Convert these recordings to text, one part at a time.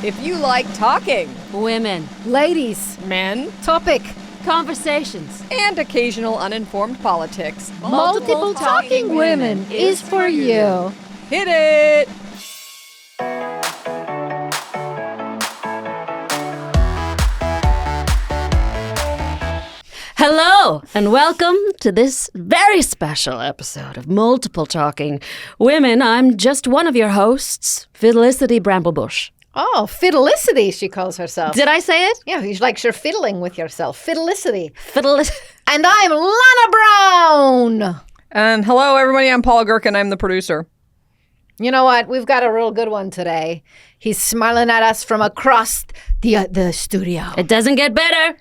If you like talking, Women. Ladies. men, Topic. Conversations. and occasional uninformed politics, Multiple talking women is for you. hit it! Hello, and welcome to this very special episode of Multiple Talking Women. I'm just one of your hosts, Felicity Bramblebush. Oh, Felicity, she calls herself. Did I say it? Yeah, he's like you're fiddling with yourself. Felicity. Fiddle- And I'm Lana Brown. And hello, everybody. I'm Paula Gerkin. I'm the producer. You know what? We've got a real good one today. He's smiling at us from across the studio. It doesn't get better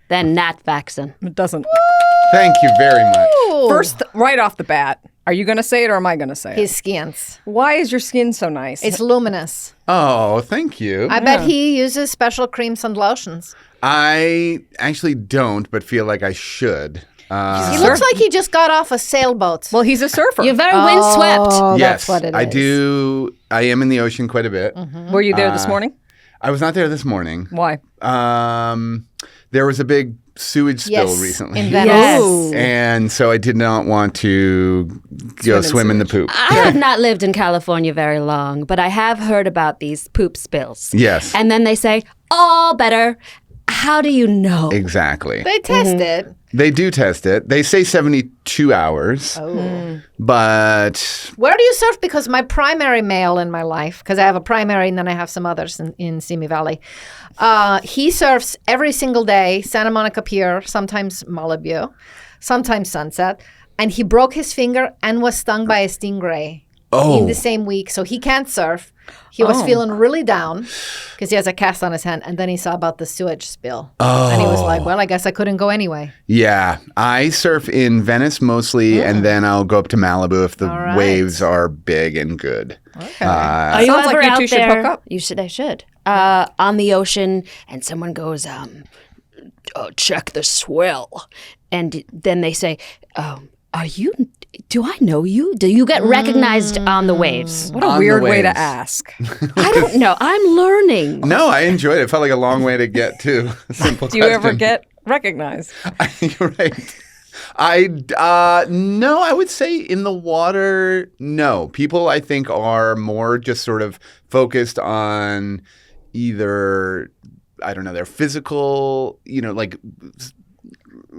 than Nat Faxon. It doesn't. Thank you very much. First, right off the bat, are you going to say it or am I going to say it? His skins. Why is your skin so nice? It's luminous. Oh, thank you. I bet he uses special creams and lotions. I actually don't, but feel like I should. He looks like he just got off a sailboat. Well, he's a surfer. You're very windswept. Oh, Yes, that's what it is. I do. I am in the ocean quite a bit. Were you there this morning? I was not there this morning. Why? There was a big sewage spill Yes, recently. in Venice. Yes. And so I did not want to go swim in the poop. I have not lived in California very long, but I have heard about these poop spills. Yes. And then they say, all better. How do you know? Exactly. They test it. They do test it. They say 72 hours. Oh. But Where do you surf? Because my primary male in my life, because I have a primary and then I have some others in Simi Valley, he surfs every single day, Santa Monica Pier, sometimes Malibu, sometimes Sunset, and he broke his finger and was stung by a stingray in the same week. So he can't surf. He was feeling really down because he has a cast on his hand, and then he saw about the sewage spill. And he was like, well, I guess I couldn't go anyway. yeah, I surf in Venice mostly, and then I'll go up to Malibu if the right. waves are big and good. Okay. Are you Sounds ever like you out two should there? hook up. You should. They should. On the ocean, and someone goes, check the swell, and then they say, are you? Do I know you? Do you get recognized on the waves? What a On the weird way to waves. ask. I don't know. I'm learning. No, I enjoyed it. It felt like a long way to get to a simple Do you ever question. get recognized? You're right. No, I would say in the water, no. People, I think, are more just sort of focused on either, I don't know, their physical, like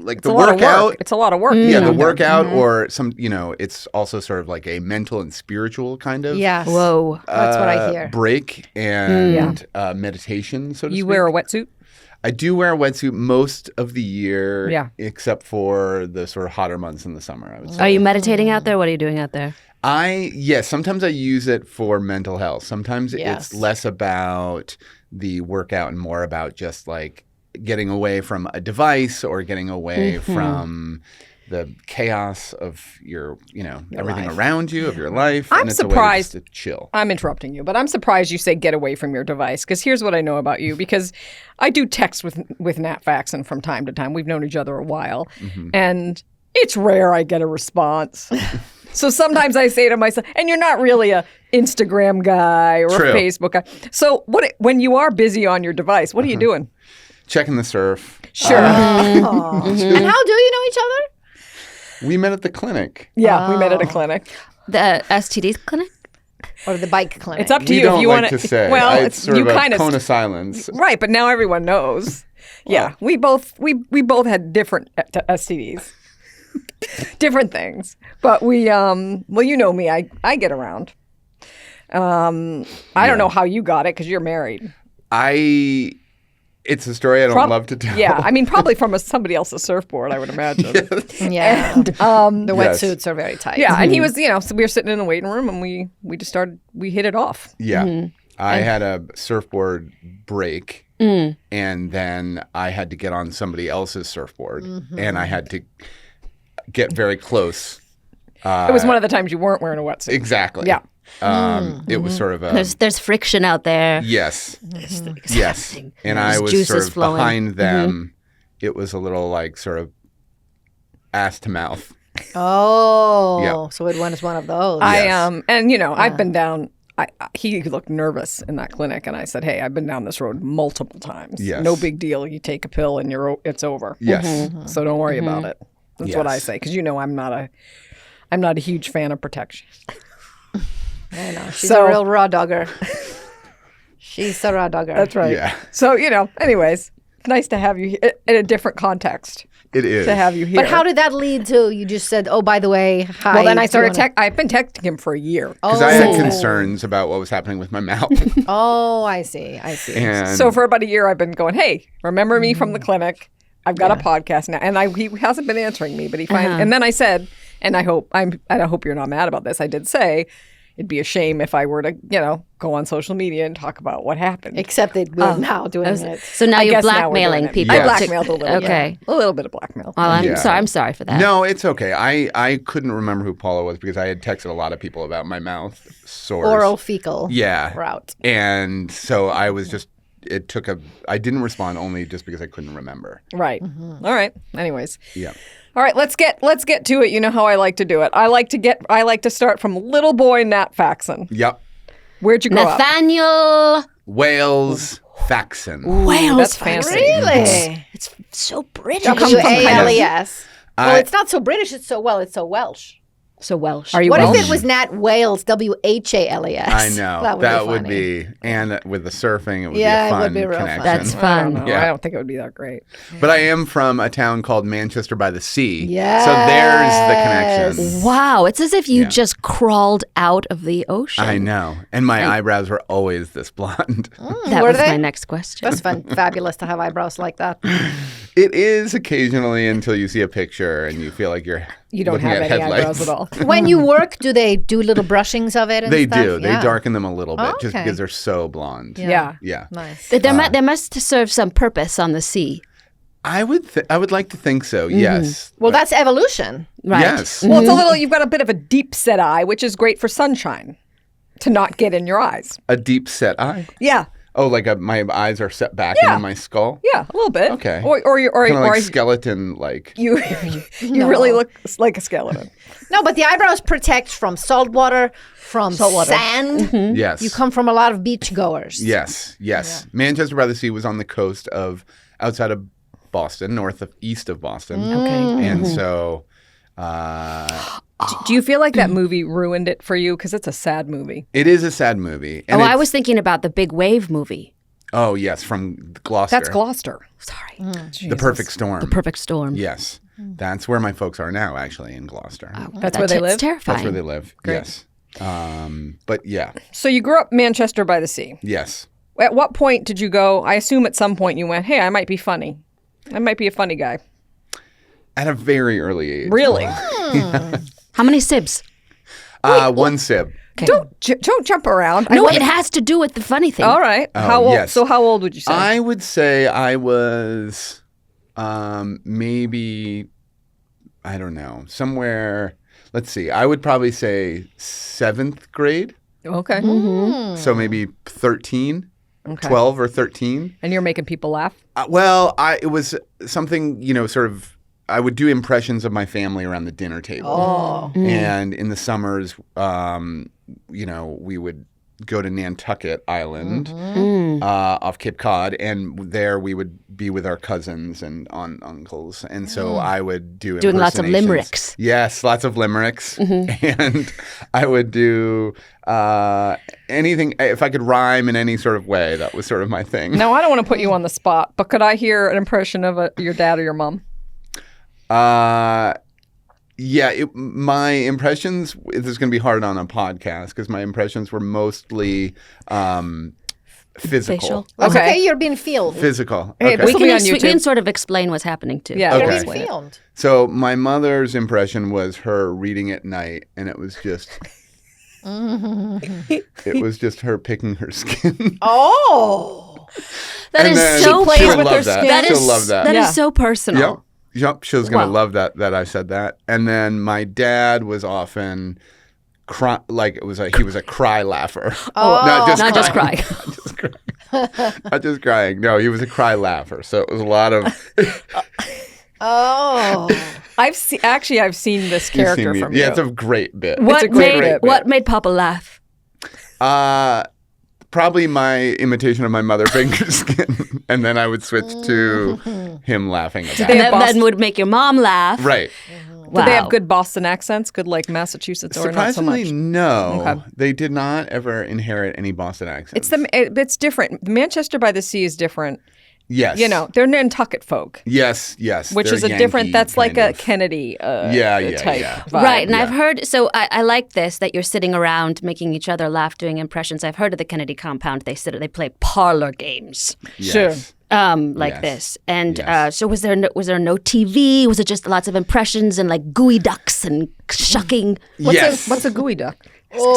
It's the a lot of workout. work. It's a lot of work. Yeah, the out there. workout or some, it's also sort of like a mental and spiritual kind of Yes. Whoa. That's what I hear. break and meditation, so to speak. You wear a wetsuit? I do wear a wetsuit most of the year, Yeah. except for the sort of hotter months in the summer, I would say. Are you meditating out there? What are you doing out there? Yes, sometimes I use it for mental health. Sometimes Yes. it's less about the workout and more about just like getting away from a device or getting away from the chaos of your everything life. around you, of your life. I'm and it's a way surprised- to just chill. I'm interrupting you, but I'm surprised you say get away from your device because here's what I know about you because I do text with Nat Faxon from time to time. We've known each other a while, and it's rare I get a response. So sometimes I say to myself, and you're not really a Instagram guy or True. a Facebook guy. So when you are busy on your device, what are you doing? Checking the surf. Sure. And how do you know each other? We met at the clinic. Yeah, we met at a clinic. The STD clinic? Or the bike clinic? It's up to We you don't if you like want to say. Well, It's sort you of a kind cone of silence. right, but now everyone knows. Yeah, we both had different STDs, different things, but we well, you know me, I get around. I don't know how you got it because you're married. It's a story I don't love to tell. Yeah, I mean, probably from somebody else's surfboard, I would imagine. Yeah. And, the Yes. wetsuits are very tight. yeah, and he was, so we were sitting in the waiting room, and we just started, we hit it off. Yeah. I had a surfboard break, and then I had to get on somebody else's surfboard, and I had to get very close. It was one of the times you weren't wearing a wetsuit. Exactly. Yeah. It was sort of a There's friction out there. yes, It's yes, happening. and There's I was juices sort of flowing. behind them. It was a little like sort of ass to mouth. Oh. Yeah. So it was one of those. And I've been down he looked nervous in that clinic, and I said, "Hey, I've been down this road multiple times. Yes. No big deal. You take a pill and it's over. Yes. So don't worry about it." That's what I Yes. say, because I'm not a huge fan of protection. I know. She's a real raw dogger. She's a raw dogger. That's right. Yeah. So anyways, it's nice to have you in a different context. It is. To have you here. But how did that lead to? You just said, "Oh, by the way, hi." Well, then I do you started. wanna-" I've been texting him for a year. Because I had concerns about what was happening with my mouth. Oh, I see. And So for about a year, I've been going, "Hey, remember me from the clinic? I've got a podcast now." And he hasn't been answering me, but he finally. And then I said, and I hope you're not mad about this. I did say it'd be a shame if I were to, go on social media and talk about what happened. Except that we're now doing it. So now I you're guess now we're blackmailing doing it. people. I Yes. blackmailed a little. Okay. A little bit of blackmail. Well, I'm Yeah. sorry. I'm sorry for that. No, it's okay. I couldn't remember who Paula was because I had texted a lot of people about my mouth sores. Oral fecal Yeah. route. And so I was just, I didn't respond only just because I couldn't remember. Right. All right. Anyways. Yeah. All right, let's get to it. You know how I like to do it. I like to start from little boy Nat Faxon. Yep. Where'd you grow up? Nathaniel Wales Faxon. Wales. That's fancy. Really? It's so British. Come from W-A-L-E-S. Well, I- it's not so British. It's so Welsh. So Welsh. Are you What Welsh? if it was Nat Wales? W-H-A-L-E-S. I know. That would be funny. be, and with the surfing, it would Yeah, it be a would fun be real fun. connection. That's I fun. don't know. Yeah. I don't think it would be that great. But I am from a town called Manchester by the Sea. Yes. So there's the connection. Wow, it's as if you Yeah. just crawled out of the ocean. I know. And my eyebrows were always this blonde. That Were was they? my next question. That's fun. Fabulous to have eyebrows like that. It is occasionally until you see a picture and you feel like You don't looking have at any headlights. eyebrows at all. When you work, do they do little brushings of it and They stuff? do. They Yeah. darken them a little bit just Okay. because they're so blonde. Yeah. Yeah. Nice. There must serve some purpose on the sea, I would like to think so. Yes. Well, that's evolution. right? Yes. Well, it's a little. You've got a bit of a deep set eye, which is great for sunshine, to not get in your eyes. A deep set eye. Yeah. Oh, like my eyes are set back into my skull. Yeah, a little bit. Okay. Or Kind of like or skeleton, like. you really look like a skeleton. No, but the eyebrows protect from salt water, from sand. Yes. You come from a lot of beach goers. Yes. Yes. Manchester by the Sea was on the coast of outside of Boston, east of Boston. Okay. And so. Do you feel like that movie ruined it for you? Because it's a sad movie. It is a sad movie. Oh, And I it's- was thinking about the Big Wave movie. Oh, yes, from Gloucester. That's Gloucester. Sorry, The Perfect Storm. The Perfect Storm. Yes. That's where my folks are now, actually, in Gloucester. That's where they It's live? terrifying. That's where they live. Yes. But yeah. So you grew up Manchester by the Sea. Yes. At what point did you go? I assume at some point you went, "Hey, I might be funny. I might be a funny guy." At a very early age. Really? How many sibs? One sib. Don't jump around. No, it has to do with the funny thing. All right. Oh, How old? yes. So how old would you say? I would say I was maybe, I don't know, somewhere, let's see, I would probably say 7th grade. Okay. So maybe 13, Okay. 12 or 13. And you're making people laugh. It was something, sort of, I would do impressions of my family around the dinner table. Oh. And in the summers, we would go to Nantucket Island off Cape Cod, and there we would be with our cousins and uncles. And so I would do Doing lots of impersonations. limericks. Yes, lots of limericks. And I would do anything, if I could rhyme in any sort of way, that was sort of my thing. Now, I don't want to put you on the spot, but could I hear an impression of your dad or your mom? My impressions, this is going to be hard on a podcast because my impressions were mostly physical. Facial. Okay. You're being filmed. Physical. Hey, Okay. this will be on We YouTube. can sort of explain what's happening too. Yeah. You're Okay. being filmed. So my mother's impression was her reading at night, and it was just, it was just her picking her skin. Oh. That And is then so plays she'll with her love that. skin. That She'll is love that. That Yeah. is so personal. Yep. She was going to Wow. love that I said that. And then my dad was often he was a cry laugher. Oh. Not just cry. Not just crying. No, he was a cry laugher. So it was a lot of Oh. I've seen this You've character seen me. from Yeah, you. it's a great bit. What a great made bit. what made Papa laugh? Probably my imitation of my mother Fingerskin, and then I would switch to him laughing about And it. then would make your mom laugh. Right. Wow. Do they have good Boston accents? Good like Massachusetts or not so much? Surprisingly, no. Okay. They did not ever inherit any Boston accents. It's different. Manchester by the Sea is different. Yes. You know, they're Nantucket folk, Yes. which They're is a different. Yankee That's like kind a of. Kennedy Yeah, type yeah. vibe. Right, and Yeah. I've heard, so I like this, that you're sitting around making each other laugh, doing impressions. I've heard of the Kennedy compound, they play parlor games. Sure. Yes. Like Yes. this. And Yes. so was there no TV? Was it just lots of impressions and like gooey ducks and shucking Yes. What's a gooey duck?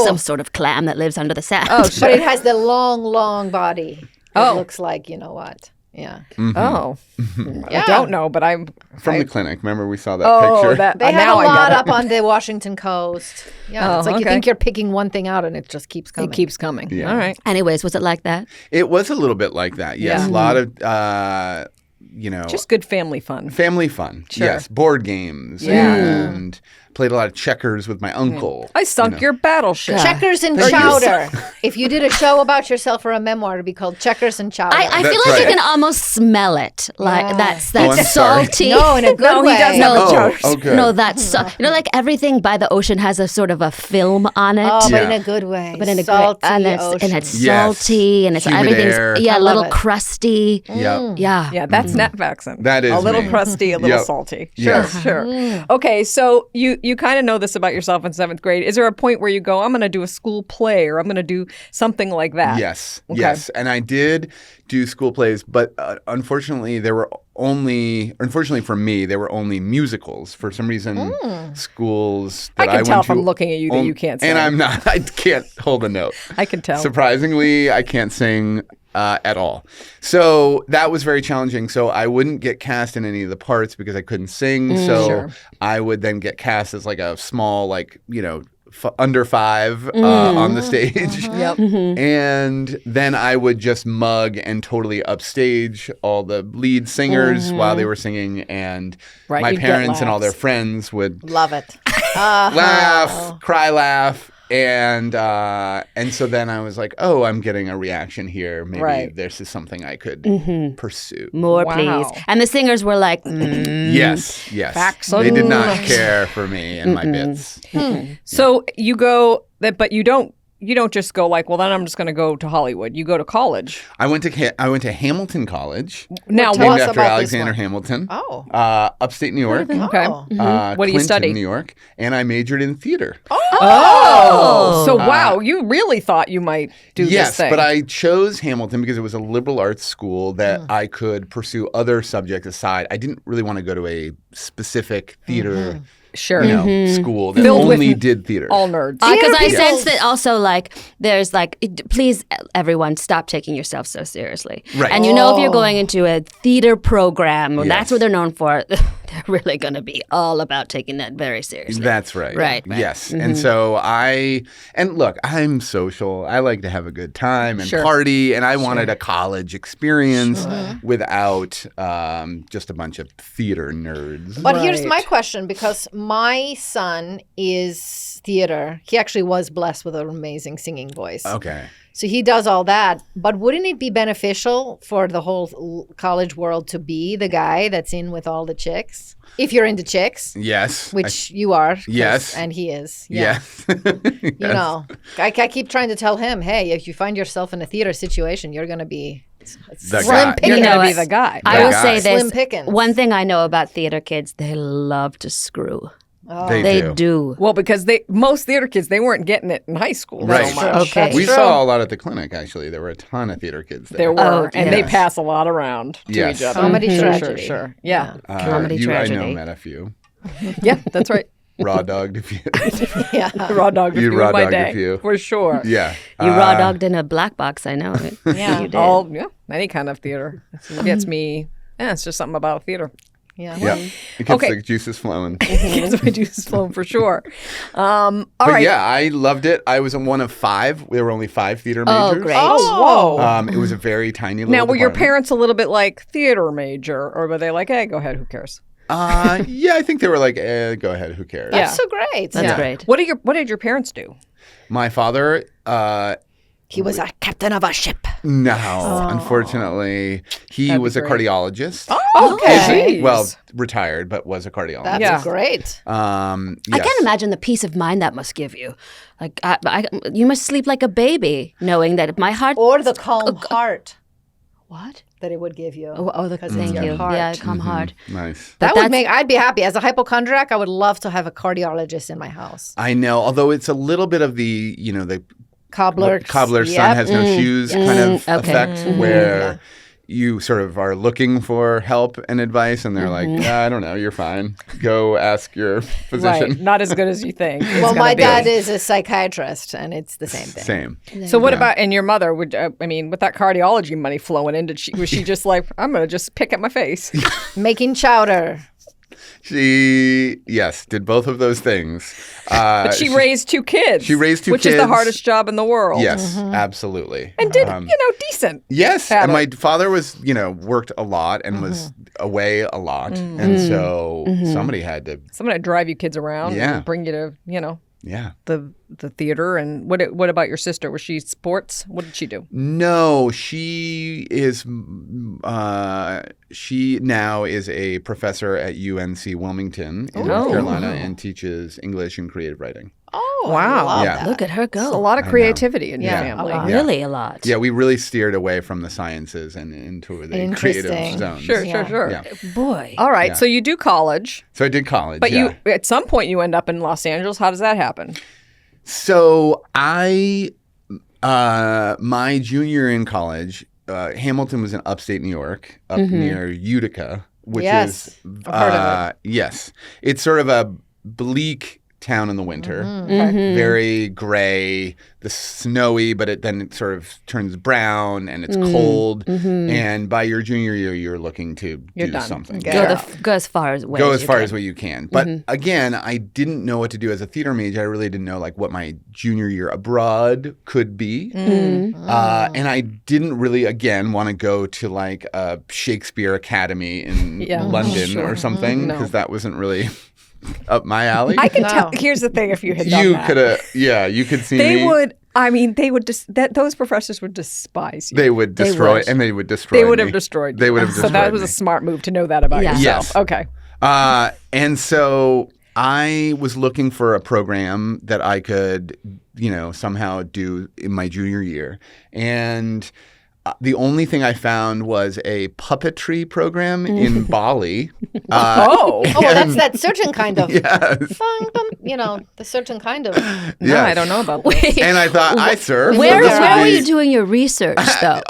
some sort of clam that lives under the sand? Oh, But it has the long body. Oh. It looks like, you know what? Yeah. Oh, Yeah. I don't know, but I'm From the clinic. Remember we saw that Oh, picture? that They have now a I get lot it. up on the Washington coast. Yeah, Oh, it's like you okay. think you're picking one thing out and it just keeps coming. It keeps coming. Yeah. All right. Anyways, was it like that? It was a little bit like that. Yes. Yeah. A lot of, Just good family fun. family fun. Sure. Yes. Board games. Yeah. And played a lot of checkers with my uncle. I sunk your battleship. Checkers and chowder. If you did a show about yourself or a memoir, it'd be called Checkers and Chowder. I feel That's like you right. can almost smell it. Like Yeah. that's Oh, I'm sorry. salty. no, in a good No, he way. doesn't. No, Oh, okay. no, that's like everything by the ocean has a sort of a film on it. Oh, but Yeah. in a good way. But in a salty and ocean. it's Yes. salty and it's Humid everything's air. a love little it. crusty. Yep. Yeah. Yeah, that's Nat Faxon. That is a little me. crusty, a little Yep. salty. Sure, Yes. sure. Okay, so you kind of know this about yourself in 7th grade. Is there a point where you go, I'm going to do a school play, or I'm going to do something like that? Yes, Okay. yes. And I did do school plays, but unfortunately for me, there were only musicals. For some reason, schools that I can tell went from to looking at you that you can't sing. And I'm not. I can't hold a note. I can tell. Surprisingly, I can't sing at all. So that was very challenging. So I wouldn't get cast in any of the parts because I couldn't sing. So Sure. I would then get cast as like a small, like, under 5 on the stage. Yep. And then I would just mug and totally upstage all the lead singers while they were singing. And Right, my you'd get parents and all their laughs. friends would Love it. laugh, cry, laugh. And so then I was like, oh, I'm getting a reaction here. Maybe Right. this is something I could pursue. More, Wow. please. And the singers were like, Yes. Faxon. They did not care for me and my bits. So you go, but you don't just go like, well, then I'm just going to go to Hollywood. You go to college. I went to Hamilton College, Now, Tell named us after about this Alexander one. Hamilton. Oh. Upstate New York. okay. Oh. What do you Clinton, study? New York, and I majored in theater. Oh, so wow, you really thought you might do this Yes, thing. but I chose Hamilton because it was a liberal arts school that I could pursue other subjects aside. I didn't really want to go to a specific theater sure. school that Filled with only did theater. All nerds. because I Theater sense people- that also like there's like please everyone stop taking yourself so seriously. Right. And you know if you're going into a theater program, well, that's Yes. what they're known for. They're really going to be all about taking that very seriously. That's right. Right. Yes. And so look, I'm social. I like to have a good time and Sure. party. And I wanted a college experience without just a bunch of theater nerds. But here's Right. my question, because my son is theater. He actually was blessed with an amazing singing voice. Okay. So he does all that. But wouldn't it be beneficial for the whole college world to be the guy that's in with all the chicks? If you're into chicks, Yes. which you are. 'cause- Yes. And he is. Yeah. Yes. You know, I keep trying to tell him, hey, if you find yourself in a theater situation, you're going to be The slim guy. You're pickings. going to be what? the guy. I That will guy. say this. Slim pickings. One thing I know about theater kids, they love to screw. They do. do. Well, because most theater kids, they weren't getting it in high school Right. so much. Okay. That's We true. saw a lot at the clinic, actually. There were a ton of theater kids there. There were, Oh, and they yes. pass a lot around to Yes. each other. Comedy Sure, tragedy. Sure. Yeah. Comedy I know tragedy. met a few. Yeah, that's right. Raw dogged a few. Yeah. Raw dog You in raw my dogged a day, few. for sure. Yeah. You raw dogged in a black box, I know it. Yeah. You did. All any kind of theater It gets me. Yeah, it's just something about theater. Yeah. Yeah. It gets Okay. the juices flowing. Gets my juices flowing for sure. All But right. yeah, I loved it. I was one of 5. There were only 5 theater Oh, majors. great. Oh, whoa. It was a very tiny little Now, were your department. parents a little bit like theater major, or were they like, "Hey, go ahead, who cares"? Yeah, I think they were like, go ahead, who cares? Yeah. That's so great. That's Yeah. great. What did your parents do? My father He was a captain of a ship. No, unfortunately, he That'd be was a great. cardiologist. Okay. Well, retired, but was a cardiologist. That's Yeah. great. I Yes. can't imagine the peace of mind that must give you. Like, you must sleep like a baby, knowing that if my heart. Or the calm heart What? that it would give you. Thank your you. heart. Yeah, calm heart. Nice. That But would make, I'd be happy. As a hypochondriac, I would love to have a cardiologist in my house. I know, although it's a little bit of the, the Cobbler's cobbler's yep. son has no shoes kind of Okay. effect where you sort of are looking for help and advice and they're like, I don't know, you're fine. Go ask your physician. Right. Not as good as you think. It's Well, gonna my be. dad is a psychiatrist, and it's the same thing. Same. So what about, and your mother, would with that cardiology money flowing in, was she just like, I'm going to just pick at my face? Making chowder. She, yes, did both of those things. But she raised 2 kids. She raised 2 which kids. is the hardest job in the world. Yes, absolutely. And did, decent. Yes, at and it. my father was, worked a lot and was away a lot. And so somebody had to, Someone to drive you kids around Yeah. and bring you to, yeah. the theater. And what about your sister? Was she sports? What did she do? No, she is. She now is a professor at UNC Wilmington in North Carolina and teaches English and creative writing. Oh, Wow. I love Yeah. that. Look at her go. A lot of creativity in your Yeah, family. a lot. Really a lot. Yeah, we really steered away from the sciences and into the creative Interesting. zones. Sure. Yeah. Boy. All right. Yeah. So you do college, So I did college. but yeah. you at some point you end up in Los Angeles. How does that happen? So my junior year in college, Hamilton was in upstate New York, up near Utica, which Yes, is I've heard of yes, it's sort of a bleak town in the winter, very gray, the snowy, but then it sort of turns brown and it's cold. And by your junior year, you're looking to do done. something. Okay. Go, go as far as Go as you far can. as what you can. But again, I didn't know what to do as a theater major. I really didn't know like what my junior year abroad could be. And I didn't really, again, want to go to like a Shakespeare Academy in London or something because that wasn't really up my alley. I can tell. Here's the thing: if you had done You that, could have, you could see they me. would. I mean, they would. Those professors would despise you. They would destroy, and they would destroy. They would have me. destroyed you. They would have destroyed. So that was me. a smart move to know that about Yeah. yourself. Yes. Okay. And so I was looking for a program that I could, somehow do in my junior year. And the only thing I found was a puppetry program in Bali. Oh. Oh, well, that's that certain kind of, Yes. the certain kind of. No, Yes. I don't know about that. And I thought, I surf. so Where, this would where were be- you doing your research, though?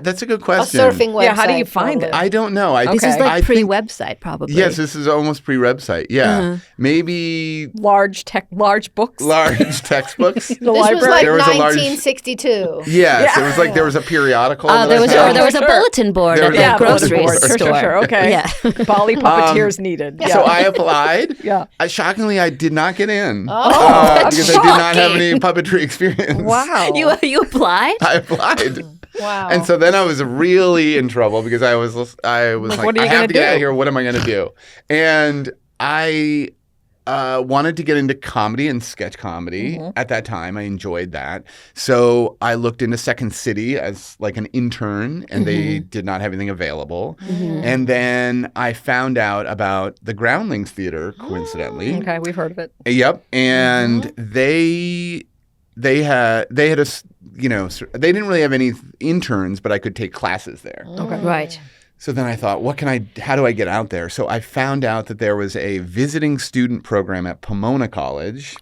That's a good A question. surfing website. Yeah, how do you find it? I don't know. This is Okay. like I think- pre-website, probably. Yes, this is almost pre-website. Yeah. Maybe Large books. large textbooks. The This was library. like There was a large- 1962. Yes, it was like there was a periodical. that There I was, found. or there was a Sure. bulletin board There at was the a grocery bulletin board. store. Sure. Okay. Yeah. Bali puppeteers needed. Yeah. So I applied. Yeah. Shockingly, I did not get in. Oh, because I did not have any puppetry experience. Wow. You applied? I applied. wow. And so then I was really in trouble because I was like, what are you I gonna have to get out do? of here. What am I going to do? And I wanted to get into comedy and sketch comedy at that time. I enjoyed that. So I looked into Second City as like an intern and they did not have anything available. And then I found out about the Groundlings Theatre, coincidentally. Okay, we've heard of it. Yep. And they had a they didn't really have any interns, but I could take classes there. Okay. Right. So then I thought, how do I get out there? So I found out that there was a visiting student program at Pomona College,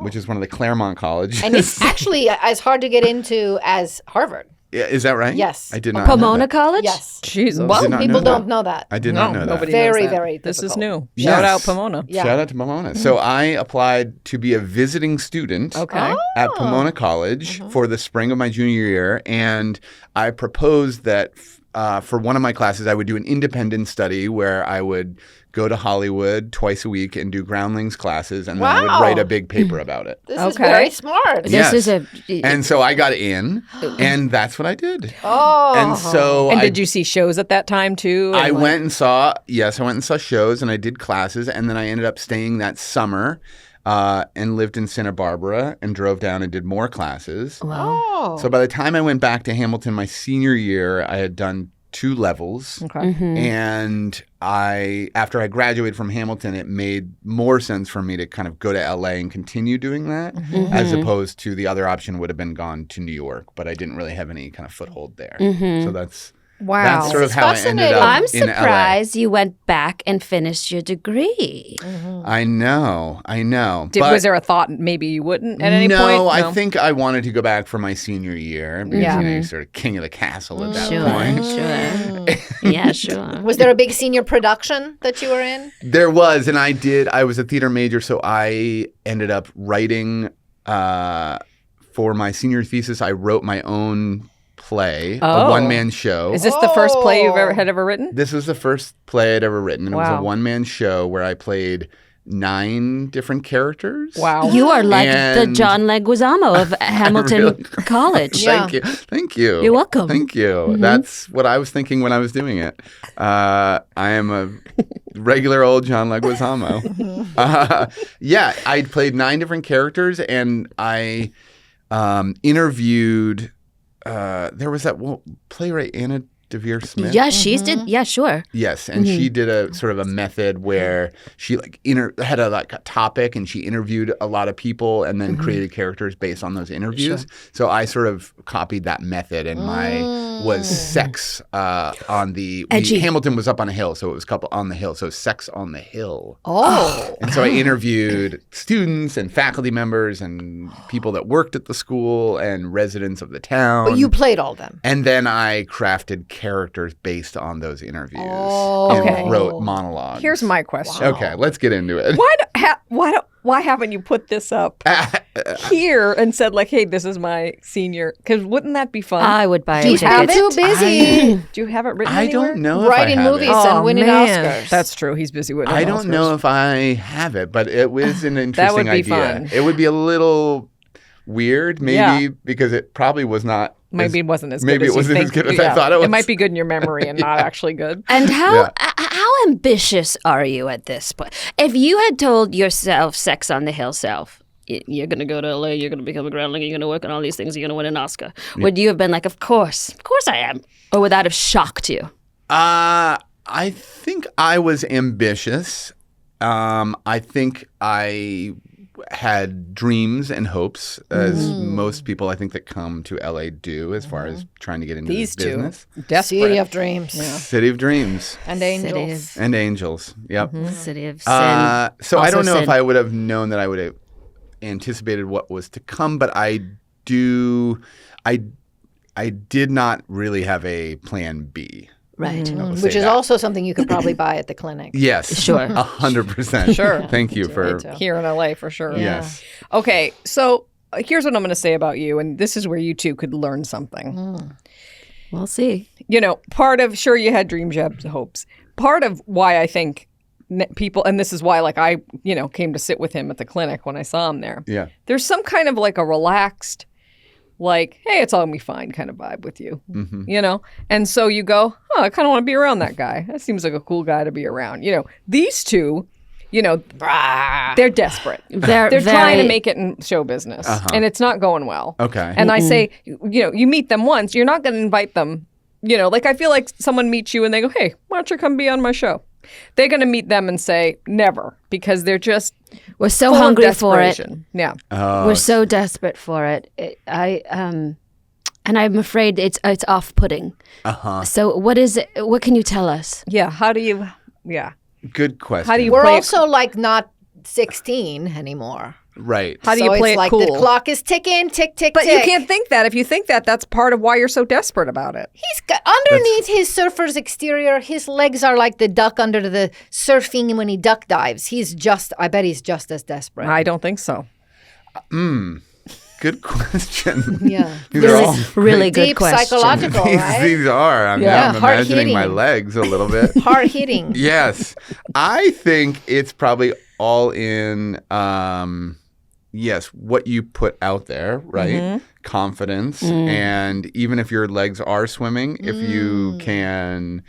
which is one of the Claremont colleges. and it's actually as hard to get into as Harvard. Is that right? Yes. I did not know Pomona that. College? Yes. Jesus. Did Well, not people know that. don't know that. I did not know that. Nobody Very, knows that. very This is difficult. new. Yes. Shout out Pomona. Yeah. Shout out to Pomona. So I applied to be a visiting student Okay. at Pomona College for the spring of my junior year. And I proposed that for one of my classes, I would do an independent study where I would go to Hollywood twice a week and do Groundlings classes. And then I would Wow. write a big paper about it. This is Okay. very smart. Yes. This is a. And so I got in, and that's what I did. Oh. And so And I did you see shows at that time too? I And, like- went and saw shows and I did classes, and then I ended up staying that summer and lived in Santa Barbara and drove down and did more classes. Oh. So by the time I went back to Hamilton my senior year, I had done 2 levels. Okay. And after I graduated from Hamilton, it made more sense for me to kind of go to LA and continue doing that, as opposed to the other option would have been gone to New York, but I didn't really have any kind of foothold there. So that's sort of how I ended up I'm in LA. surprised you went back and finished your degree. I know. Was there a thought maybe you wouldn't at any point? No, I think I wanted to go back for my senior year because you're sort of king of the castle at that point. Sure. Yeah, sure. Was there a big senior production that you were in? There was, and I was a theater major, so I ended up writing for my senior thesis. I wrote my own play, a one-man show. Is this the first play you've ever written? This was the first play I'd ever written, and it was a one-man show where I played 9 different characters. Wow. You are like the John Leguizamo of Hamilton College. Thank you. You're welcome. Thank you. That's what I was thinking when I was doing it. I am a regular old John Leguizamo. I played 9 different characters, and I interviewed. There was that playwright Anna DeVere Smith. Yeah, did. Yeah, sure. Yes, and she did a sort of a method where she had a topic, and she interviewed a lot of people and then created characters based on those interviews. Sure. So I sort of copied that method, and was sex on the Hamilton was up on a hill, so it was couple on the hill, so sex on the hill. Oh. And so I interviewed students and faculty members and people that worked at the school and residents of the town. But you played all them. And then I crafted characters based on those interviews Okay. and wrote monologues. Here's my question. Okay, let's get into it. Why haven't you put this up here and said like, hey, this is my senior? Because wouldn't that be fun? I would buy He's it. too busy Do you have it written I anywhere? don't know if writing I have movies it. and winning Oscars. That's true. He's busy with. I don't know if I have it, but it was an interesting be idea. fun. It would be a little weird, maybe, because it probably was not. Maybe it wasn't as good maybe as it wasn't you as think. good as I thought it was. It might be good in your memory and not actually good. And how ambitious are you at this point? If you had told yourself, Sex on the Hill self, you're going to go to LA, you're going to become a groundling, you're going to work on all these things, you're going to win an Oscar, would you have been like, of course I am? Or would that have shocked you? I think I was ambitious. I think I had dreams and hopes, as most people I think that come to LA do, as far as trying to get into These this business. two, desperate. City of Dreams. City of Dreams. And Angels. And Angels. Yep. City of Sin. So I Also don't know Sin. if I would have known that I would have anticipated what was to come, but I did not really have a plan B. Right. Which is also something you could probably buy at the clinic. Yes. Sure. 100%. Sure. Thank you for. Here in LA for sure. Yes. Okay, so here's what I'm going to say about you, and this is where you two could learn something. We'll see. You know, part of, sure, you had dreams, you had hopes. Part of why I think people, and this is why, like, I, came to sit with him at the clinic when I saw him there. Yeah. There's some kind of like a relaxed, like, hey, it's all gonna be fine kind of vibe with you, And so you go, oh, I kind of want to be around that guy. That seems like a cool guy to be around. These two, they're desperate. They're trying to make it in show business, and it's not going well. Okay. And I say, you meet them once, you're not going to invite them. Like I feel like someone meets you and they go, hey, why don't you come be on my show? They're going to meet them and say never, because they're just We're so full of hungry for it. desperation. Yeah. We're so desperate for it. And I'm afraid it's off-putting. So what is it? What can you tell us? Yeah. How do you? Yeah. Good question. How do you We're play also like not 16 anymore. Right. How do So you play it's it like cool? the clock is ticking, tick, tick, But tick. you can't think that. If you think that, that's part of why you're so desperate about it. He's got underneath his surfer's exterior, his legs are like the duck under the surfing when he duck dives. I bet he's just as desperate. I don't think so. Good question. Yeah. These are all Really good Deep question. psychological, right? These are. I'm Yeah. imagining my Hard-hitting. legs a little bit. Hard hitting. Yes. I think it's probably all in, yes, what you put out there, right? Confidence. And even if your legs are swimming, if you can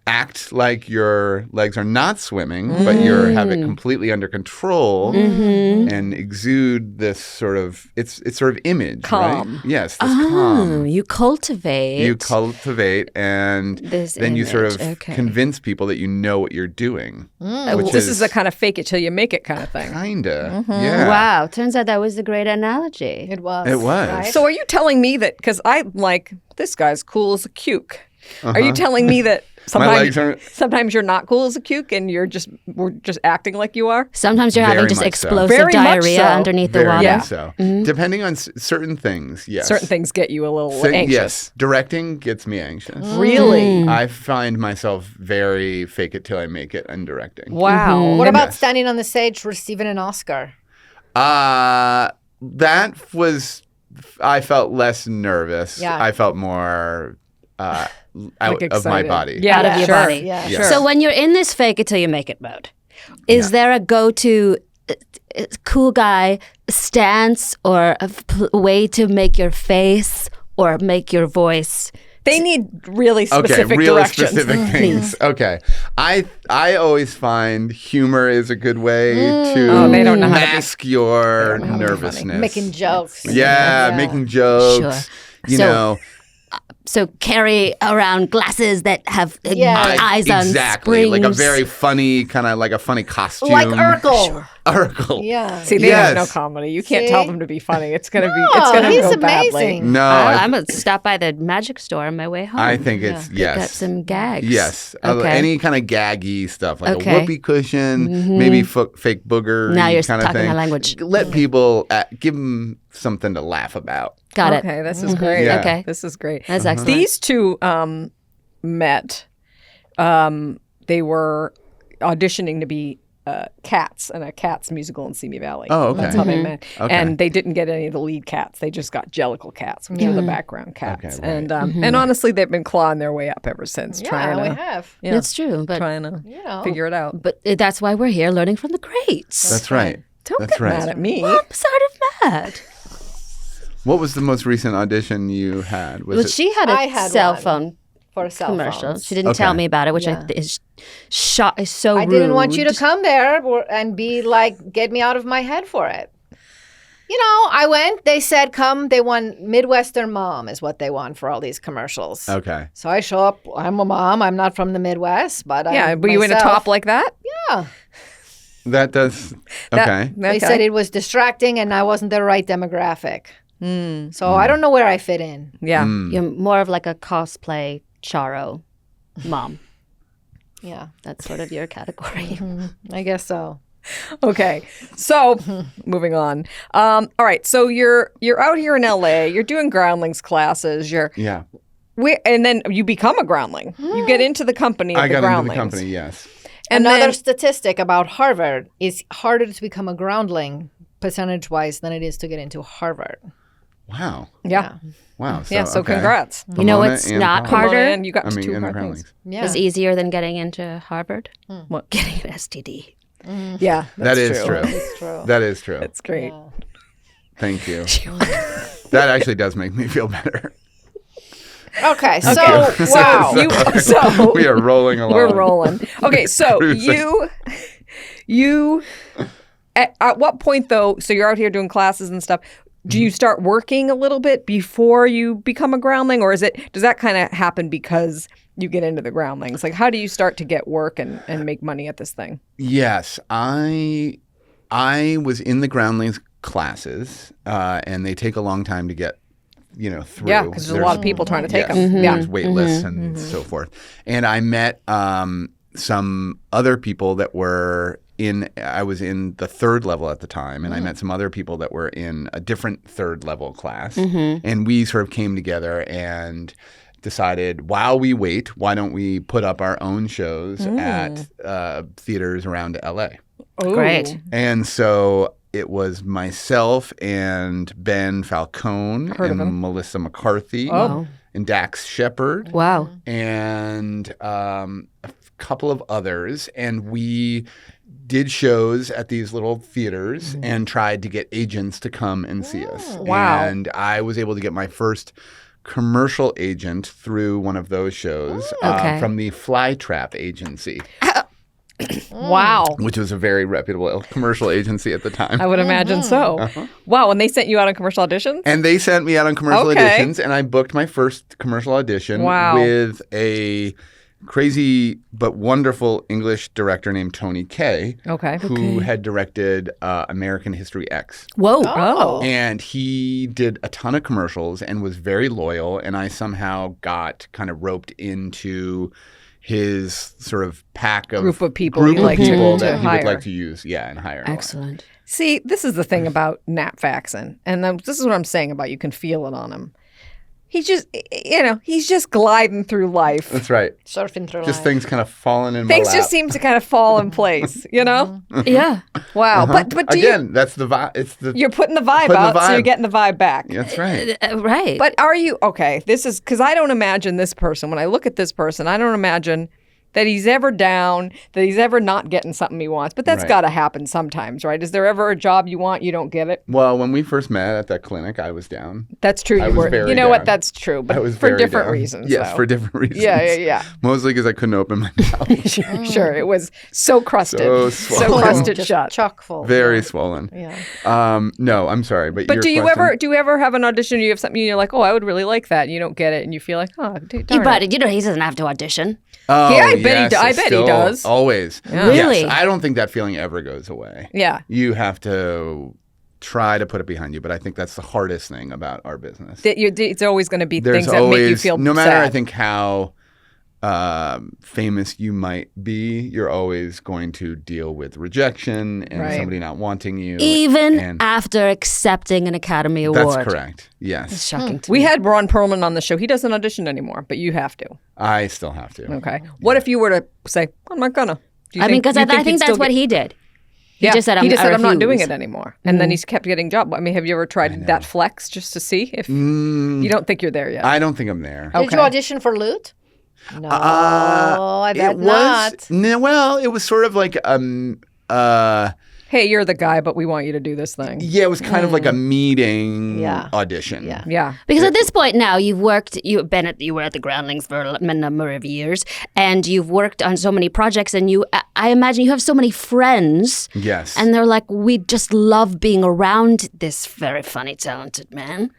act like your legs are not swimming, but you have it completely under control and exude this sort of it's sort of image, Calm. right? Yes, this calm. You cultivate. And This then you sort of image, okay. convince people that you know what you're doing. Which This is a kind of fake it till you make it kind of thing. kinda. Yeah. Wow, turns out that was a great analogy. It was. It was. Right? So are you telling me that, because I'm like, this guy's cool as a cuke. Are you telling me that legs aren't- sometimes you're not cool as a cuke and we're just acting like you are? Sometimes you're having Very just much so. explosive Very much diarrhea so. underneath the Very water. much so. Depending on certain things, yes. Certain things get you a little anxious. Yes. Directing gets me anxious. Really? I find myself very fake it till I make it in directing. Wow. What about Yes. standing on the stage receiving an Oscar? That was, I felt less nervous. Yeah. I felt more out Like of my excited. body. Yeah, Out of your sure. body. Yeah. Yeah. Sure. So when you're in this fake it till you make it mode, is there a go-to cool guy stance or a way to make your face or make your voice? They need really specific Okay, really directions. specific things. Okay. I always find humor is a good way to Oh, they don't know how to be- mask your nervousness. Making jokes. Yeah, making jokes. Sure. You So- know, So carry around glasses that have Yeah. eyes on exactly. springs. Like a very funny, kind of like a funny costume. Like Urkel. Urkel. Yeah. See, they have no Yes. comedy. You can't See? tell them to be funny. It's gonna be. No, It's gonna he's go badly. amazing. No, I'm going to stop by the magic store on my way home. I think it's Pick yes. up some gags. Yes. Okay. Any kind of gaggy stuff, like Okay. a whoopee cushion, maybe fake booger. Now you're kind of talking thing. my language. Let people give them something to laugh about. Got it. Okay, this is great. Yeah. Okay. This is great. That's excellent. These two met. They were auditioning to be Cats in a Cats musical in Simi Valley. Oh, okay. That's how they met. Okay. And they didn't get any of the lead cats. They just got Jellicle cats, which are the background cats. Okay, right. And honestly, they've been clawing their way up ever since, Yeah, trying we to have. yeah, It's true, but trying to You know. figure it out. but that's why we're here learning from the greats. That's right. Don't That's get right. mad at me. I'm sort of mad. What was the most recent audition you had? Was Well, it? she had I a had cell one. phone For a cell commercial. phone. She didn't tell Okay. me about it, which Yeah. is so I didn't want you to rude. come there and be like, get me out of my head for it. You know, I went, they said, come, they want Midwestern mom is what they want for all these commercials. Okay. So I show up, I'm a mom, I'm not from the Midwest, but Yeah, I'm were you in a myself. top like that? Yeah. That does. That- Okay. They okay. said it was distracting and I wasn't the right demographic. Hmm. So I don't know where I fit in. Yeah. You're more of like a cosplay Charo mom. Yeah, That's sort of your category. I guess so. Okay, so moving on. All right, so you're out here in LA. You're doing Groundlings classes. Yeah. And then you become a Groundling. You get into the company of I the got into Groundlings. the company, yes. And Another then, statistic about Harvard is harder to become a groundling percentage-wise than it is to get into Harvard. Wow. yeah, Wow. so okay. congrats. You know Pomona what's and not Pomona. harder? And you got I mean, two in the Groundlings. Groundlings. Yeah. Is easier than getting into Harvard? What? Getting an STD. Yeah, That that's is true. It's true. That is true. That's great. Thank you. That actually does make me feel better. Okay, so Wow. So We are rolling along. we're rolling. Okay, so Cruising. you at what point though? So you're out here doing classes and stuff. Do you start working a little bit before you become a groundling, or does that kind of happen because you get into the Groundlings? Like, how do you start to get work and make money at this thing? Yes, I was in the Groundlings classes, and they take a long time to get, through. Yeah, because there's a lot of people trying to take Yes, them. Yeah. there's wait lists and so forth. And I met some other people that were I was in the third level at the time, and I met some other people that were in a different third level class. And we sort of came together and decided, while we wait, why don't we put up our own shows at theaters around LA? Ooh. Great. And so it was myself and Ben Falcone Heard of and him. Melissa McCarthy Oh. and Dax Shepard Wow. and a couple of others. And we did shows at these little theaters and tried to get agents to come and see us. Wow. And I was able to get my first commercial agent through one of those shows Okay. from the Flytrap agency, Wow. which was a very reputable commercial agency at the time. I would imagine so. Wow. And they sent you out on commercial auditions? And they sent me out on commercial Okay. auditions, and I booked my first commercial audition Wow. with a crazy but wonderful English director named Tony Kaye, Okay. who had directed American History X. Whoa. Oh. And he did a ton of commercials and was very loyal, and I somehow got kind of roped into his sort of pack of Group of people group you of like to- people to that he hire. would like to use, and hire. a lot. Excellent. See, this is the thing about Nat Faxon. And this is what I'm saying about you can feel it on him. He just, he's just gliding through life. That's right. Surfing through Just life. things kind of falling in Things my lap. just seem to kind of fall in place, Yeah. Wow. But do Again, that's the vibe. It's the you're putting the vibe Putting the out, so you're vibe. getting the vibe back. That's right. Right. But are you okay? This is because I don't imagine this person. When I look at this person, I don't imagine that he's ever down, that he's ever not getting something he wants. But that's Right. got to happen sometimes, right? Is there ever a job you want, you don't get it? Well, when we first met at that clinic, I was down. That's true. I You was were. very You know what? down. That's true. But I was for very different down. reasons. Yes, though. for different reasons. Yeah. Mostly because I couldn't open my mouth. Sure. It was so crusted. So So swollen. crusted Just shut. chock full. Very swollen. Yeah. No, I'm sorry, but But your do you question- ever have an audition? You have something you're like, oh, I would really like that. And you don't get it, and you feel like, oh, darn But it. he doesn't have to audition. Oh, Yeah, I bet he yes, do- I it's bet he still does. Always. Really? Yes, I don't think that feeling ever goes away. Yeah. You have to try to put it behind you, but I think that's the hardest thing about our business. It's always going to be There's things that always, make you feel no matter sad. I think how famous you might be, you're always going to deal with rejection and Right. somebody not wanting you. Even and after accepting an Academy Award. that's correct. Yes, It's shocking to We me. had Ron Perlman on the show. He doesn't audition anymore, but you have to. I still have to. Okay. What if you were to say, I'm not gonna? Do you I mean, because I you'd think you'd that's still what get- he did. He Yeah. just said, he just I said, I'm not doing refuse." it anymore. And then he's kept getting jobs. I mean, have you ever tried that flex just to see if you don't think you're there yet? I don't think I'm there. Did you audition for Lute? No, I bet It was not. no, well, it was sort of like Hey, you're the guy, but we want you to do this thing. yeah, it was kind of like a meeting Yeah. audition. Yeah. Yeah. Because at this point now, you were at the Groundlings for a number of years, and you've worked on so many projects, and I imagine you have so many friends, Yes. and they're like, we just love being around this very funny, talented man.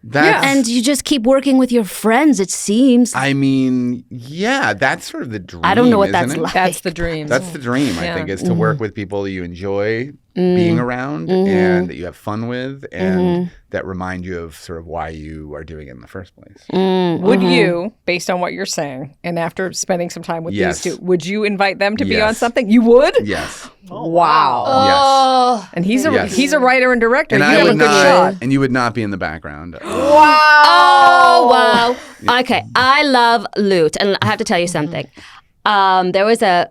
That's, And you just keep working with your friends, it seems. I mean, yeah, that's sort of the dream. I don't know what isn't that's it? like. That's the dream. That's the dream, I Yeah. think, is to work with people you enjoy being around and that you have fun with and that remind you of sort of why you are doing it in the first place. Would you, based on what you're saying, and after spending some time with Yes. these two, would you invite them to be on Yes. something? You would? Yes. Wow. Oh, And he's a Yes. he's a writer and director. And you I have a would good not, shot. and you would not be in the background. oh, wow. Okay, I love Lute, and I have to tell you something. There was a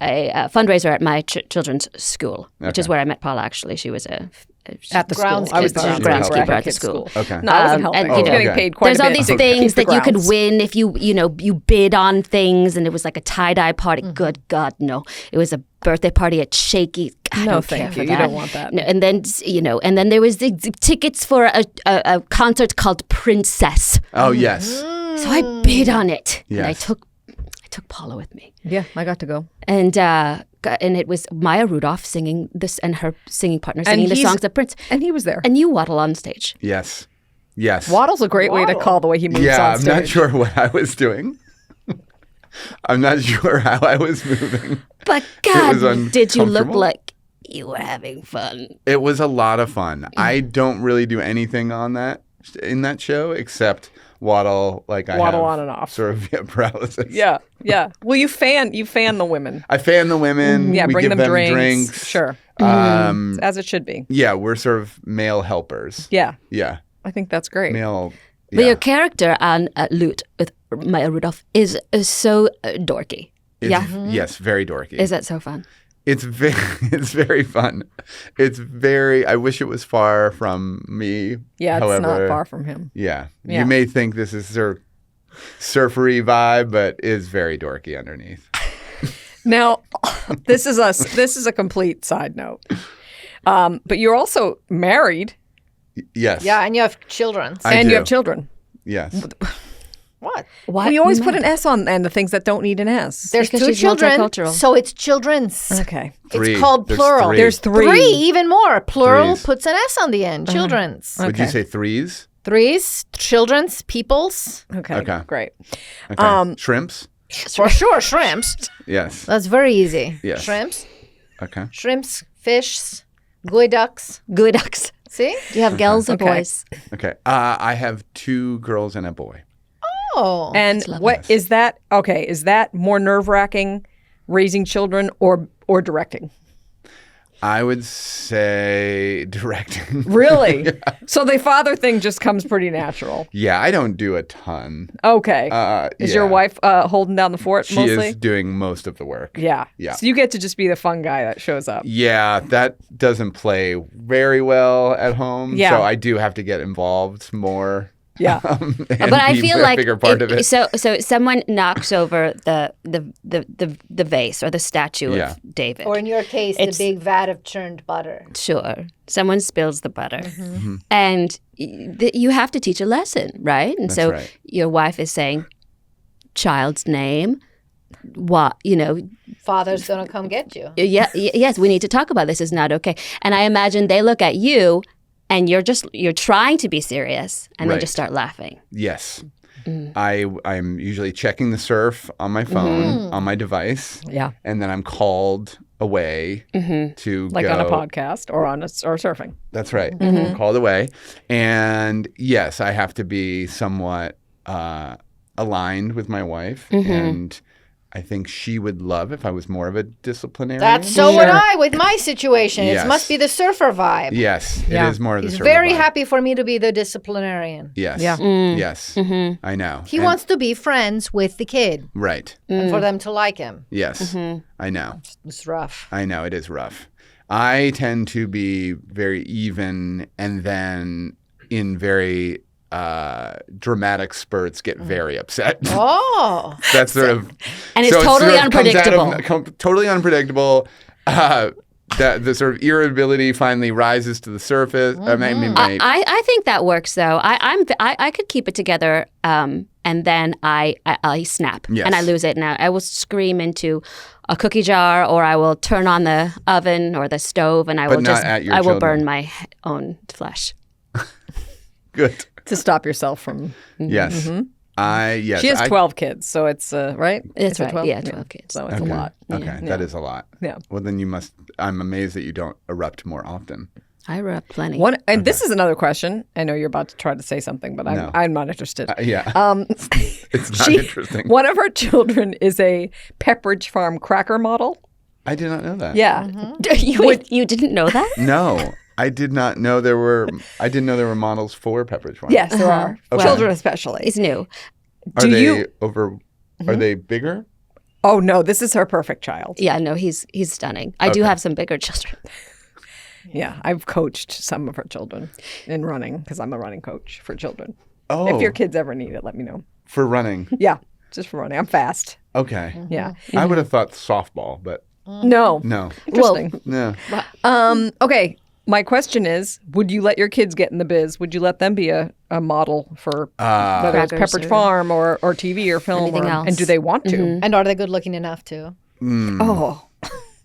fundraiser at my children's school, which is Okay. where I met Paula. Actually, she was At the school. Groundskeeper. I was the She's a groundskeeper groundskeeper at at the kids' school. Okay. No, I wasn't helping. and, I was you getting know, paid quite There's a all bit these to things keep the that you could grounds. win if you bid on things, and it was like a tie-dye party. Good God, no! It was a birthday party at Shaky. I No, don't thank care for you. You that. don't want that. No, and then and then there was the tickets for a concert called Princess. Oh, yes. So I bid on it, and I Yes. took Paula with me, Yeah, I got to go. and it was Maya Rudolph singing this, and her singing partner singing the he's- songs of Prince, And he was there. and you waddle on stage. Yes. Yes. Waddle's a great way to call the way he moves Yeah, on I'm stage. not sure what I was doing. I'm not sure how I was moving. But was God, did you look uncomfortable. like you were having fun? It was a lot of fun. I don't really do anything in that show except waddle like I Waddle have on and off. sort of paralysis. Yeah, yeah. Well, you fan the women. I fan the women. Yeah, we bring give them drinks. Sure, as it should be. Yeah, we're sort of male helpers. Yeah, Yeah, I think that's great. male. But Yeah. your character on Lute with Maya Rudolph is so dorky. It's- Yes, very dorky. Is that so fun? It's very fun. It's very. I wish it was far from me. Yeah, it's However, not far from him. Yeah. Yeah. You may think this is sort of surfery vibe, but is very dorky underneath. Now, this is a complete side note. But you're also married Yes. Yeah, and you have children. I and do. you have children. Yes. What? Why? We always put an S on the end of things that don't need an S. There's Because 2 she's children, multicultural. so it's children's. Okay. Three. It's called There's plural. three. There's 3. 3, even more. Plural Threes. puts an S on the end. Children's. Would you Okay. say threes? 3s, children's, people's. Okay. Okay. Great. Okay. Shrimps? For sure, shrimps. Yes. That's very easy. Yes. Shrimps, Okay. shrimps, fish, gooey ducks. Good ducks. See? Do you have girls or Okay. boys? Okay. I have 2 girls and a boy. Oh. And what is that? Okay, is that more nerve-wracking, raising children or directing? I would say directing. Really? So the father thing just comes pretty natural. Yeah, I don't do a ton. Okay. Is your yeah. wife holding down the fort She mostly? is doing most of the work. Yeah. Yeah. So you get to just be the fun guy that shows up. Yeah, that doesn't play very well at home. Yeah. So I do have to get involved more. Yeah. And But I be feel a like bigger part of it. So someone knocks over the vase or the statue Yeah. of David. Or in your case, It's- the big vat of churned butter. Sure. Someone spills the butter. Mm-hmm. And you have to teach a lesson, right? And That's so right. your wife is saying, child's name, what, Father's going to come get you. yes, we need to talk about this. It's not okay. And I imagine they look at you and you're trying to be serious and they Right. just start laughing. Yes. I'm usually checking the surf on my phone, on my device, Yeah. and then I'm called away to Like go. on a podcast or or surfing. That's right. I'm called away. And yes, I have to be somewhat aligned with my wife. And I think she would love if I was more of a disciplinarian. That's so would I with my situation. Yes. It must be the surfer vibe. Yes, Yeah. it is more of the He's surfer very vibe. happy for me to be the disciplinarian. Yes. Yeah. Yes. I know. He And- wants to be friends with the kid Right. and for them to like him. Yes. I know. It's rough. I know it is rough. I tend to be very even and then in very dramatic spurts get very upset. Oh. That's sort of And it's so it totally sort of comes out of- unpredictable. totally unpredictable. That the sort of irritability finally rises to the surface. I mean, I think that works though. I could keep it together, and then I snap Yes. and I lose it. And I will scream into a cookie jar, or I will turn on the oven or the stove, and I But will not just at your I will children. burn my own flesh. good. To stop yourself from. Yes. Yes. She has I- 12 kids, so it's right. That's Is it right. 12? Yeah, 12 kids. So it's Okay. a lot. Okay, that is a lot. Yeah. Well, then you must. I'm amazed that you don't erupt more often. I erupt plenty. One, and this is another question. I know you're about to try to say something, but No. I'm not interested. Yeah. It's not She- interesting. One of her children is a Pepperidge Farm cracker model. I did not know that. Yeah. you didn't know that? No, I did not know there were. I didn't know there were models for Pepperidge Farm. Yes, there are. Okay. Children especially. It's new. Are Do they you- over? Are they bigger? Oh, no, this is her perfect child. Yeah, no, he's stunning. I do Okay. have some bigger children. Yeah, I've coached some of her children in running because I'm a running coach for children. Oh, If your kids ever need it, let me know. for running. Yeah, just for running. I'm fast. Okay. Yeah. I would have thought softball, but No. no, Interesting. no. Okay. My question is, would you let your kids get in the biz? Would you let them be a model for whether it's Crackers Pepperidge or- Farm or TV or film? Anything else. And do they want to? And are they good looking enough to? Oh.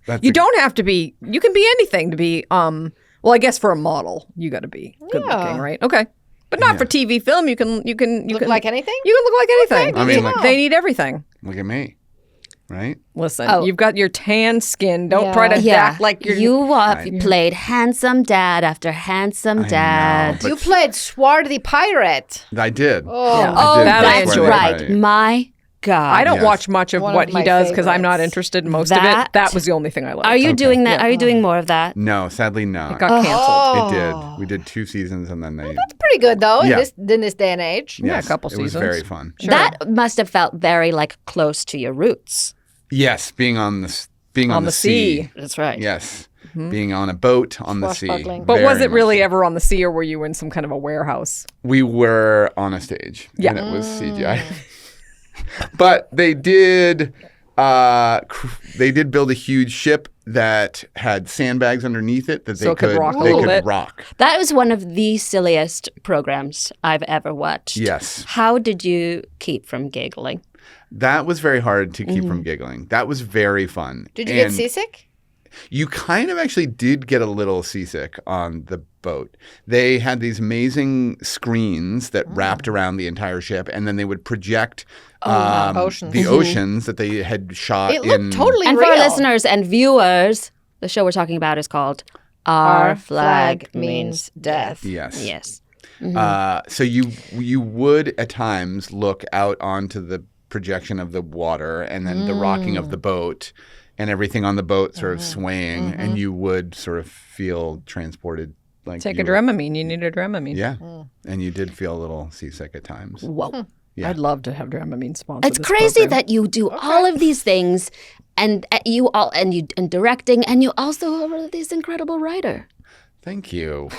That's You a- don't have to be, you can be anything to be, well, I guess for a model, you got to be good Yeah. looking, right? Okay. But not for TV film. You can Look like anything? You can look like anything. I mean, like- they need everything. Look at me, right? Listen, Oh. you've got your tan skin. Don't try to Yeah, act like you're. you have played handsome dad after handsome dad. But You played Swarthy Pirate. I did. Oh. Yeah. Oh, I did. that I that's enjoy. right. My God. I don't Yes. watch much of One what of he my does because I'm not favorites. interested in most of it. That- That was the only thing I liked. Are you doing that? Yeah. Are you doing more of that? No, sadly not. It got canceled. It did. We did 2 seasons and then they. Pretty good, though, Yeah. in this day and age. Yeah, a Yes, couple It was seasons. very fun. That must have felt very like close to your roots. Yes, being on the sea. That's right. Yes, being on a boat on the sea. Swashbuckling. But was Very it really much ever on the sea, or were you in some kind of a warehouse? so. We were on a stage. Yeah. and it was CGI. But they did. They did build a huge ship that had sandbags underneath it that So they it could rock a they little could bit. rock. That was one of the silliest programs I've ever watched. Yes. How did you keep from giggling? That was very hard to keep from giggling. That was very fun. Did you get And seasick? You kind of actually did get a little seasick on the boat. They had these amazing screens that wrapped around the entire ship, and then they would project oceans. the oceans that they had shot It in. looked totally And real. for our listeners and viewers, the show we're talking about is called Our Flag Means Death. Yes. Yes. So you would at times look out onto the projection of the water and then the rocking of the boat and everything on the boat sort of swaying, and you would sort of feel transported. Like Take you a were- Dramamine. You need a Dramamine. Yeah, and you did feel a little seasick at times. Whoa. Yeah. I'd love to have Dramamine sponsor It's this crazy program. that you do all of these things and you directing, and you also are this incredible writer. Thank you.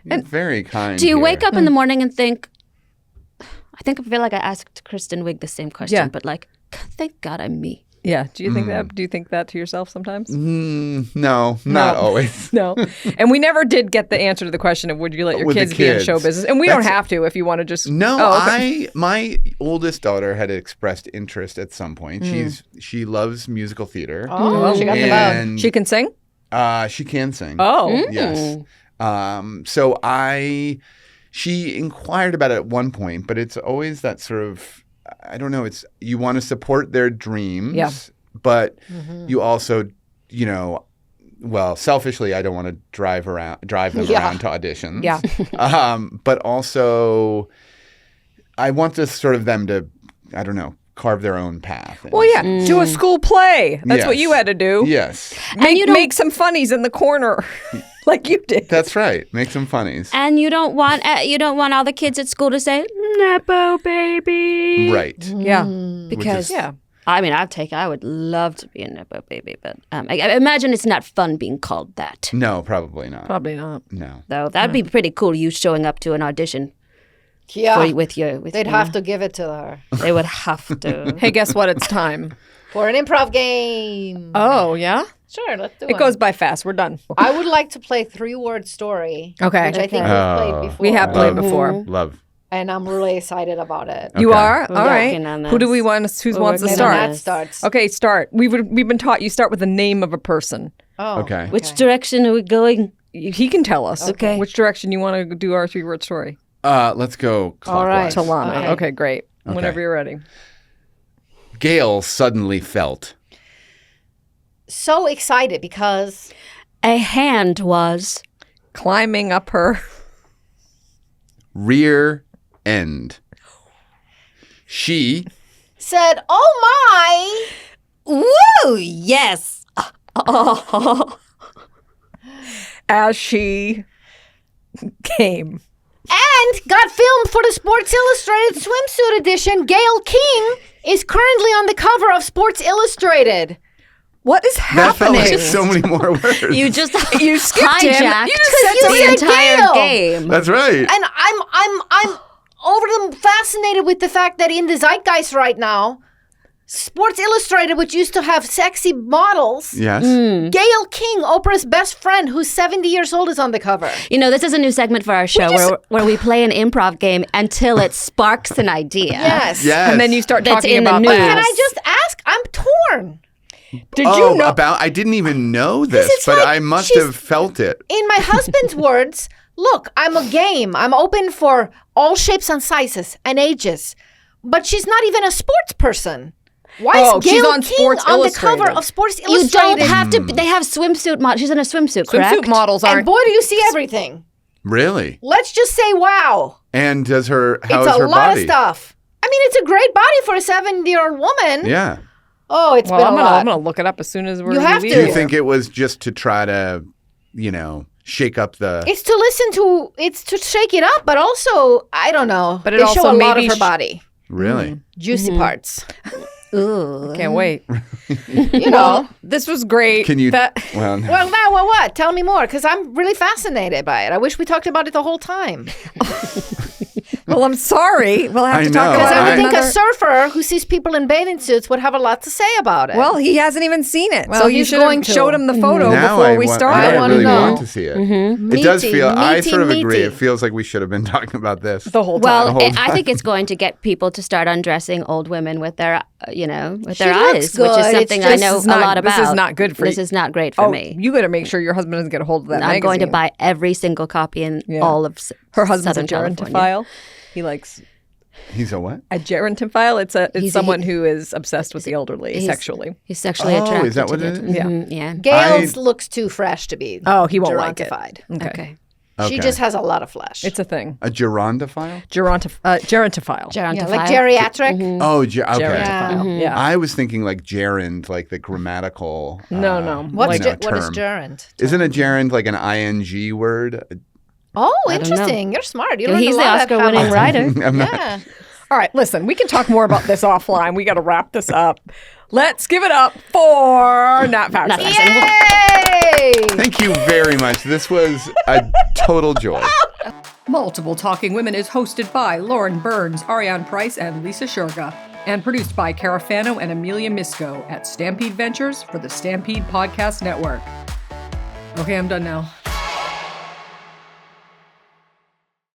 You're very kind. Do you here. wake up in the morning and think, I feel like I asked Kristen Wiig the same question, Yeah. but like, thank God I'm me. Yeah. Do you think that? Do you think that to yourself sometimes? No, not always. No. And we never did get the answer to the question of would you let your With the kids be in kids. show business? And we don't That's- have to if you want to just. No, Oh, okay. my oldest daughter had expressed interest at some point. She loves musical theater. Oh, well, she got the bug. and She can sing? she can sing. Oh. Yes. So she inquired about it at one point, but it's always that sort of, I don't know, it's, you want to support their dreams, Yeah. but you also, well, selfishly, I don't want to drive them around to auditions. Yeah. But also, I want to sort of them to, I don't know, carve their own path. Well, yeah. Do a school play. That's what Yes. you had to do. Yes, Make some funnies in the corner like you did. that's right. Make some funnies. And you don't want all the kids at school to say Nepo baby, Right. Yeah. Because Yeah. I would love to be a Nepo baby, but I imagine it's not fun being called that. No, probably not. Probably not. No. Though that'd be pretty cool. You showing up to an audition Yeah. with They'd have to give it to her They would have to. Hey, guess what? It's time. for an improv game. Oh, yeah? Sure, let's do It goes by fast. We're done. I would like to play 3-word story. Okay. Which I think we've played before. We have played Love. before. Love. And I'm really excited about it. You Okay. are? We're All right. working on Who do this. we want? Who wants to working on start? That this. starts. Okay, start. We've been taught you start with the name of a person. Oh. Okay. Which direction are we going? He can tell us. Okay. Which direction you want to do our 3-word story? Let's go All right. clockwise. To Lana. Okay. Okay, great. Whenever you're ready. Gail suddenly felt So excited because A hand was. Climbing up her. rear end. She said, "Oh my!" Woo! Yes. Oh. As she came. And got filmed for the Sports Illustrated swimsuit edition. Gail King is currently on the cover of Sports Illustrated. What is that felt happening? like so many more words. You just You skipped him. hijacked You just said the something. entire Gail. game. That's right. And I'm over them fascinated with the fact that in the zeitgeist right now, Sports Illustrated, which used to have sexy models, Yes. Gail King, Oprah's best friend, who's 70 years old, is on the cover. You know, this is a new segment for our show where we play an improv game until it sparks an idea. Yes. Yes. And then you start That's talking in the about news. that. Can I just ask? I'm torn. Did Oh, you know? about I didn't even know this, it's but like I must she's- have felt it. In my husband's words, look, I'm a game. I'm open for all shapes and sizes and ages. But she's not even a sports person. Why Oh, is she's Gail on King Sports on the cover Illustrated. of Sports You Illustrated? don't have to. They have swimsuit models. She's in a swimsuit, correct? Swimsuit models and aren't. boy, do you see everything. Really? Let's just say wow. And does her how's It's a her lot body? of stuff. I mean, it's a great body for a 70-year-old woman. Yeah. Oh, it's Well, been I'm a gonna, lot. I'm gonna look it up as soon as we're You have leave to. Do you here. think it was just to try to, shake up the It's to listen to, it's to shake it up, but also, I don't know. But it they also show a lot of maybe her body. really? Juicy parts. Ooh. Can't wait. You know. This was great. Can you That, well, Well, now, what? Tell me more, because I'm really fascinated by it. I wish we talked about it the whole time. Well, I'm sorry. We'll have I to talk know. about I it would think another... a surfer who sees people in bathing suits would have a lot to say about it. Well, he hasn't even seen it. Well, so you he's should going have to. showed him the photo Now before I we want, started. now I wanna really know. want to see it. It does Meaty, feel. I meaty, sort of agree. meaty. It feels like we should have been talking about this. The whole time. Well, whole I think it's going to get people to start undressing old women with their, with their looks eyes, good. which is It's something just- I know This is not- a lot about. this is not good for This you. is not great for oh, me. you got to make sure your husband doesn't get a hold of that I'm going to magazine. buy every single copy in all of Her husband's Southern a California. gerontophile. He likes He's a what? a gerontophile. It's He's a- someone who is obsessed with the elderly sexually. He's sexually Oh, attracted. is that what to it it. is? Yeah. Yeah. Gail's looks too fresh to be. Oh, he won't like it. gerontified. Okay. She just has a lot of flesh. It's a thing. A gerontophile? Gerontophile. yeah, Gerontophile. like geriatric. Oh, okay. Gerontophile. Yeah. I was thinking like gerund, like the grammatical. No. What's you know, what is term. gerund? Isn't a gerund like an ing word? Oh, don't know. interesting. You're smart. You Yeah, learned he's a the lot at Oscar-winning Harvard. writer. I'm not. Yeah. All right, listen, we can talk more about this offline. We got to wrap this up. Let's give it up for Nat Faxon. Nat Faxon. Yay! Thank you very much. This was a total joy. Multiple Talking Women is hosted by Lauren Burns, Ariane Price, and Lisa Shurga, and produced by Cara Fano and Amelia Misko at Stampede Ventures for the Stampede Podcast Network. Okay, I'm done now.